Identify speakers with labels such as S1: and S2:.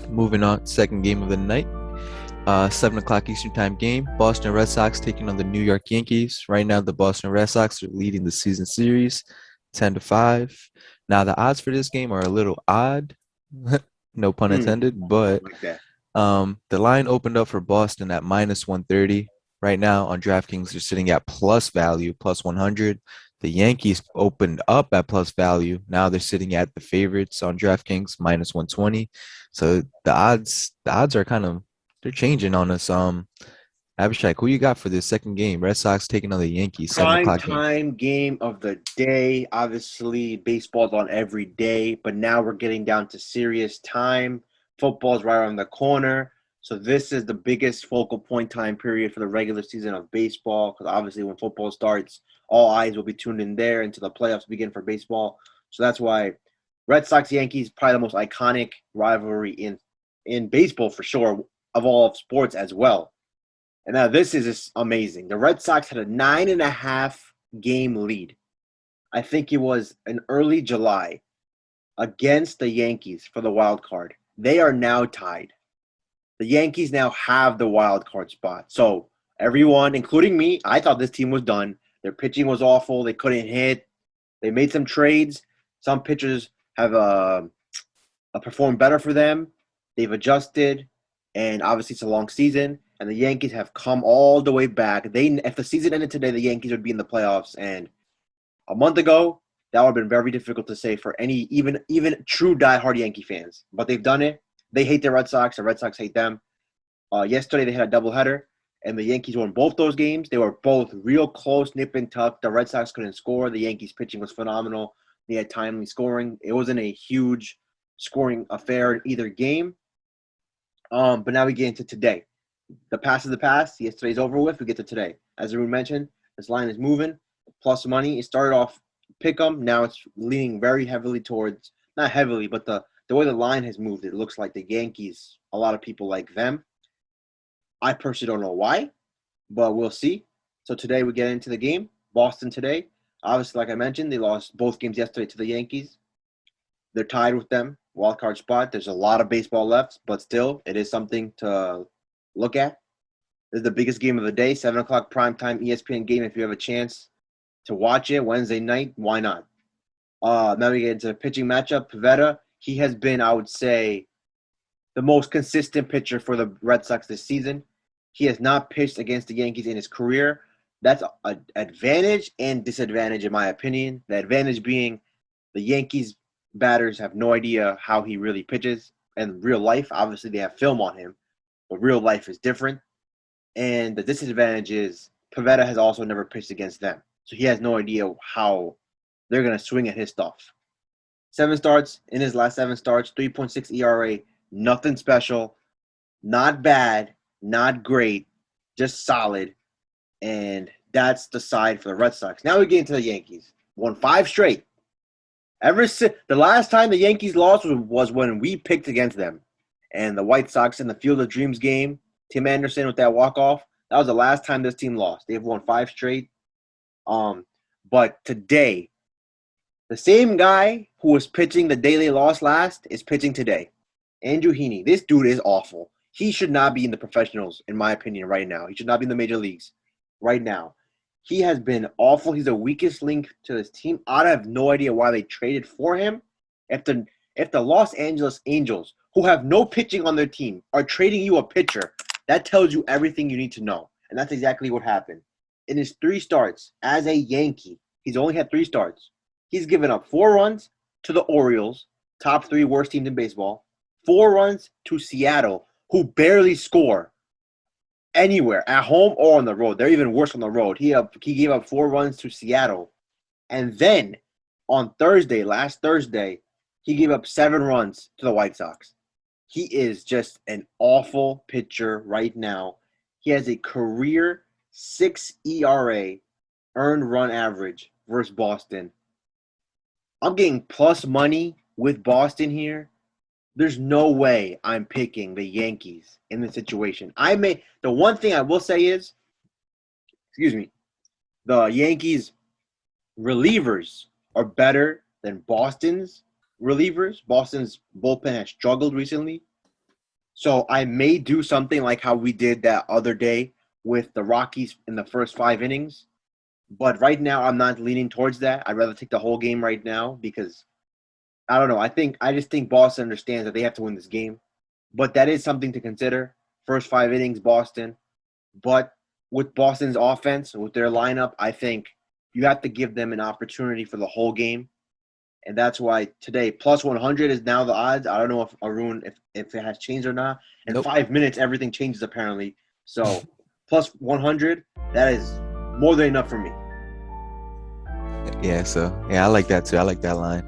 S1: Moving on, second game of the night. 7 o'clock Eastern Time game. Boston Red Sox taking on the New York Yankees. Right now, the Boston Red Sox are leading the season series 10-5. Now, the odds for this game are a little odd, no pun
S2: Hmm,
S1: intended, but
S2: like that.
S1: the line opened up for Boston at minus 130. Right now on DraftKings, they're sitting at plus value, plus 100. The Yankees opened up at plus value. Now they're sitting at the favorites on DraftKings, minus 120. So the odds are kind of they're changing on us. Abhishek, who you got for this second game? Red Sox taking on the Yankees, 7
S2: Prime
S1: o'clock game.
S2: time game of the day. Obviously, baseball's on every day, but now we're getting down to serious time. Football's right around the corner. So this is the biggest focal point time period for the regular season of baseball because obviously when football starts, all eyes will be tuned in there until the playoffs begin for baseball. So that's why Red Sox Yankees probably the most iconic rivalry in baseball for sure of all of sports as well. And now this is just amazing. The Red Sox had a 9.5 game lead. I think it was in early July against the Yankees for the wild card. They are now tied. The Yankees now have the wild card spot. So everyone, including me, I thought this team was done. Their pitching was awful. They couldn't hit. They made some trades. Some pitchers have performed better for them. They've adjusted, and obviously it's a long season. And the Yankees have come all the way back. If the season ended today, the Yankees would be in the playoffs. And a month ago, that would have been very difficult to say for any even true diehard Yankee fans. But they've done it. They hate the Red Sox. The Red Sox hate them. Yesterday they had a doubleheader, and the Yankees won both those games. They were both real close, nip and tuck. The Red Sox couldn't score. The Yankees pitching was phenomenal. They had timely scoring. It wasn't a huge scoring affair in either game. But now we get into today. The past is the past. Yesterday's over with. We get to today. As Arun mentioned, this line is moving. Plus money. It started off pick 'em. Now it's leaning very heavily towards, not heavily, but the way the line has moved, it looks like the Yankees, a lot of people like them. I personally don't know why, but we'll see. So today we get into the game. Boston today. Obviously, like I mentioned, they lost both games yesterday to the Yankees. They're tied with them, wild card spot. There's a lot of baseball left, but still, it is something to look at. This is the biggest game of the day, 7 o'clock primetime ESPN game. If you have a chance to watch it Wednesday night, why not? Now we get into the pitching matchup. Pivetta, he has been, I would say, the most consistent pitcher for the Red Sox this season. He has not pitched against the Yankees in his career. That's an advantage and disadvantage, in my opinion. The advantage being the Yankees batters have no idea how he really pitches. And real life, obviously, they have film on him, but real life is different. And the disadvantage is Pivetta has also never pitched against them. So he has no idea how they're going to swing at his stuff. 7 starts in his last 7 starts, 3.6 ERA, nothing special, not bad, not great, just solid. And that's the side for the Red Sox. Now we get into the Yankees. Won 5 straight. Ever since the last time the Yankees lost was when we picked against them. And the White Sox in the Field of Dreams game, Tim Anderson with that walk-off, that was the last time this team lost. They've won 5 straight. But today, the same guy who was pitching the day they lost last is pitching today. Andrew Heaney. This dude is awful. He should not be in the professionals, in my opinion, right now. He should not be in the major leagues right now. He has been awful. He's the weakest link to this team. I have no idea why they traded for him. If the Los Angeles Angels, who have no pitching on their team, are trading you a pitcher, that tells you everything you need to know. And that's exactly what happened. In his 3 starts as a Yankee, he's only had 3 starts. He's given up 4 runs to the Orioles, top 3 worst teams in baseball, 4 runs to Seattle, who barely score anywhere, at home or on the road. They're even worse on the road. He gave up 4 runs to Seattle. And then on last Thursday, he gave up 7 runs to the White Sox. He is just an awful pitcher right now. He has a career 6 ERA, earned run average versus Boston. I'm getting plus money with Boston here. There's no way I'm picking the Yankees in this situation. The one thing I will say is, excuse me, the Yankees relievers are better than Boston's relievers. Boston's bullpen has struggled recently. So I may do something like how we did that other day with the Rockies in the first 5 innings. But right now, I'm not leaning towards that. I'd rather take the whole game right now because I don't know. I just think Boston understands that they have to win this game. But that is something to consider. First 5 innings, Boston. But with Boston's offense, with their lineup, I think you have to give them an opportunity for the whole game. And that's why today plus 100 is now the odds. I don't know if Arun if it has changed or not. In
S1: Nope.
S2: 5 minutes, everything changes apparently. So plus 100, that is more than enough for me.
S1: Yeah, so yeah, I like that too. I like that line.